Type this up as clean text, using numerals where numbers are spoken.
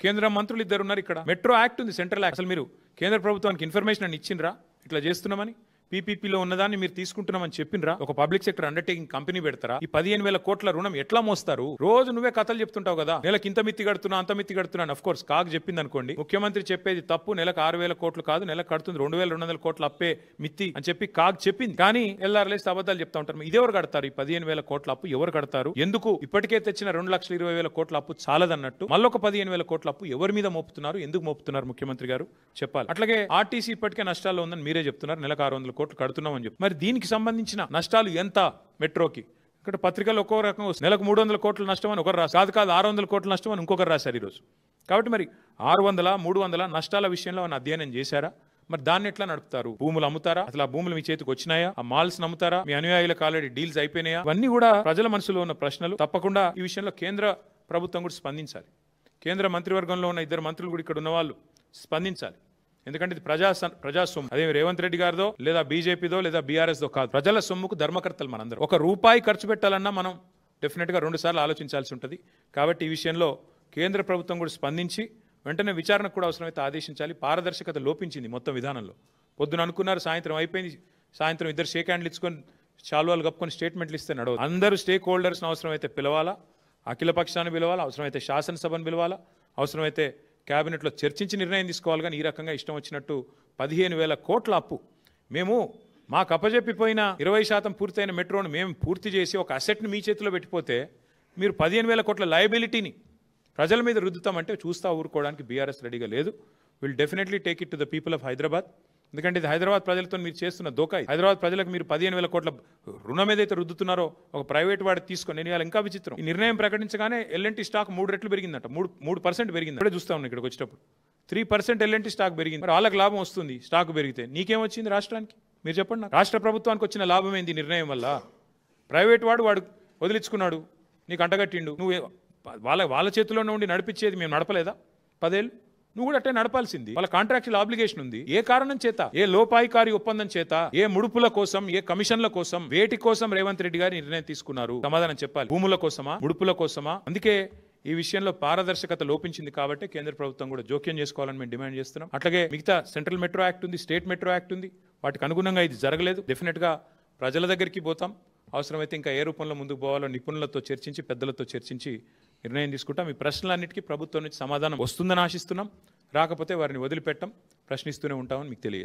కేంద్ర మంత్రులు ఇద్దరు ఉన్నారు ఇక్కడ. మెట్రో యాక్ట్ ఉంది, సెంట్రల్ యాక్ట్. అసలు మీరు కేంద్ర ప్రభుత్వానికి ఇన్ఫర్మేషన్ అని ఇచ్చిండ్రా ఇట్లా చేస్తున్నామని? పీపీపీలో ఉన్నదాన్ని మీరు తీసుకుంటున్నామని చెప్పినరా? ఒక పబ్లిక్ సెక్టర్ అండర్టేకింగ్ కంపెనీ పెడతారా? ఈ 15,000 కోట్ల రుణం ఎట్లా మోస్తారు? రోజు నువ్వే కథలు చెప్తుంటావు కదా, నెలకు ఇంత మిత్తి కడుతున్నా అంత మిత్తి కడుతున్నా. అఫ్ కోర్స్ కాగ్ చెప్పింది అనుకోండి, ముఖ్యమంత్రి చెప్పేది తప్పు. నెలకు 6,000 కోట్లు కాదు, నెలకు కడుతుంది 2,200 కోట్ల అప్పే మిత్తి అని చెప్పి కాగ్ చెప్పింది. కానీ ఎల్ఆర్లేసి అబద్ధాలు చెప్తా ఉంటారు. ఇది ఎవరు కడతారు? ఈ 15,000 కోట్ల అప్పు ఎవరు కడతారు? ఎందుకు ఇప్పటికే తెచ్చిన 2,20,000 కోట్ల అప్పు చాలదన్నట్టు మళ్ళొక 15,000 కోట్ల అప్పు ఎవరి మీద మోపుతున్నారు? ఎందుకు మోపుతున్నారు? ముఖ్యమంత్రి గారు చెప్పాలి. అట్లాగే ఆర్టీసీ ఇప్పటికే నష్టాల్లో ఉందని మీరే చెప్తున్నారు. నెలకు 600 కోట్లు కడుతున్నాం అని చెప్పి. మరి దీనికి సంబంధించిన నష్టాలు ఎంత మెట్రోకి? ఇక్కడ పత్రికలు ఒక్కో రకంగా వస్తుంది. నెలకు 300 కోట్ల నష్టం అని ఒకరు రాశారు, కాదు 600 కోట్ల నష్టం అని ఇంకొకరు రాశారు ఈరోజు. కాబట్టి మరి 600, 300 నష్టాల విషయంలో ఏమైనా అధ్యయనం చేశారా? మరి దాన్ని ఎట్లా నడుపుతారు? భూములు అమ్ముతారా? అసలు ఆ భూములు మీ చేతికి వచ్చినాయా? ఆ మాల్స్ నమ్ముతారా? మీ అనుయాయులకు ఆల్రెడీ డీల్స్ అయిపోయినాయా? ఇవన్నీ కూడా ప్రజల మనసులో ఉన్న ప్రశ్నలు. తప్పకుండా ఈ విషయంలో కేంద్ర ప్రభుత్వం కూడా స్పందించాలి. కేంద్ర మంత్రివర్గంలో ఉన్న ఇద్దరు మంత్రులు కూడా ఇక్కడ ఉన్న వాళ్ళు స్పందించాలి. ఎందుకంటే ఇది ప్రజా సొమ్ము. అదే రేవంత్ రెడ్డి గారిదో లేదా బీజేపీదో లేదా బీఆర్ఎస్దో కాదు. ప్రజల సొమ్ముకు ధర్మకర్తలు మనందరం. ఒక రూపాయి ఖర్చు పెట్టాలన్నా మనం డెఫినెట్గా 2 సార్లు ఆలోచించాల్సి ఉంటుంది. కాబట్టి ఈ విషయంలో కేంద్ర ప్రభుత్వం కూడా స్పందించి వెంటనే విచారణకు కూడా అవసరమైతే ఆదేశించాలి. పారదర్శకత లోపించింది మొత్తం విధానంలో. పొద్దున అనుకున్నారు, సాయంత్రం అయిపోయింది. సాయంత్రం ఇద్దరు షేక్ హ్యాండ్లు ఇచ్చుకొని చాలువాలు కప్పుకొని స్టేట్మెంట్లు ఇస్తే నడవదు. అందరూ స్టేక్ హోల్డర్స్ని అవసరమైతే పిలవాలా, అఖిల పక్షాన్ని పిలవాలా, అవసరమైతే శాసనసభను పిలవాలా, అవసరమైతే క్యాబినెట్లో చర్చించి నిర్ణయం తీసుకోవాలి. కానీ ఈ రకంగా ఇష్టం వచ్చినట్టు 15,000 కోట్ల అప్పు మేము మాకు అప్పజెప్పిపోయిన 20% పూర్తయిన మెట్రోను మేము పూర్తి చేసి ఒక అసెట్ని మీ చేతిలో పెట్టిపోతే మీరు 15,000 కోట్ల లయబిలిటీని ప్రజల మీద రుద్దుతామంటే చూస్తా ఊరుకోవడానికి బీఆర్ఎస్ రెడీగా లేదు. Will definitely take it to the people of Hyderabad. ఎందుకంటే ఇది హైదరాబాద్ ప్రజలతో మీరు చేస్తున్న దోకా. హైదరాబాద్ ప్రజలకు మీరు 15,000 కోట్ల రుణం ఏదైతే రుద్దుతున్నారో ఒక ప్రైవేట్ వాడి తీసుకొని, నేను ఇవాళ ఇంకా విచిత్రం, ఈ నిర్ణయం ప్రకటించగానే ఎల్ఎన్టీ స్టాక్ 3 రెట్లు పెరిగిందట. 3% పెరిగింది. అప్పుడే చూస్తా ఉన్నాను ఇక్కడికి వచ్చేటప్పుడు 3% ఎల్ఎన్టీ స్టాక్ పెరిగింది. మరి వాళ్ళకి లాభం వస్తుంది స్టాక్ పెరిగితే, నీకేమొచ్చింది రాష్ట్రానికి? మీరు చెప్పండి నాకు. రాష్ట్ర ప్రభుత్వానికి వచ్చిన లాభం ఏంది నిర్ణయం వల్ల? ప్రైవేట్ వాడు వదిలించుకున్నాడు, నీకు అంటగట్టిండు. నువ్వు వాళ్ళ చేతిలోనే ఉండి నడిపించేది మేము నడపలేదా 10 ఏళ్ళు? నువ్వు కూడా అట్టే నడపాల్సింది. వాళ్ళ కాంట్రాక్చువల్ ఆబ్లిగేషన్ ఉంది. ఏ కారణం చేత, ఏ లోపాయికారి ఒప్పందం చేత, ఏ ముడుపుల కోసం, ఏ కమిషన్ల కోసం, వేటి కోసం రేవంత్ రెడ్డి గారి నిర్ణయం తీసుకున్నారు? సమాధానం చెప్పాలి. భూముల కోసమా, ముడుపుల కోసమా? అందుకే ఈ విషయంలో పారదర్శకత లోపించింది. కాబట్టి కేంద్ర ప్రభుత్వం కూడా జోక్యం చేసుకోవాలని మేము డిమాండ్ చేస్తున్నాం. అట్లాగే మిగతా సెంట్రల్ మెట్రో యాక్ట్ ఉంది, స్టేట్ మెట్రో యాక్ట్ ఉంది. వాటికి అనుగుణంగా ఇది జరగలేదు. డెఫినెట్గా ప్రజల దగ్గరికి పోతాం. అవసరమైతే ఇంకా ఏ రూపంలో ముందుకు పోవాలో నిపుణులతో చర్చించి, పెద్దలతో చర్చించి నిర్ణయం తీసుకుంటాం. ఈ ప్రశ్నలన్నిటికీ ప్రభుత్వం నుంచి సమాధానం వస్తుందని ఆశిస్తున్నాం. రాకపోతే వారిని వదిలిపెట్టం, ప్రశ్నిస్తూనే ఉంటామని మీకు తెలియజేస్తాం.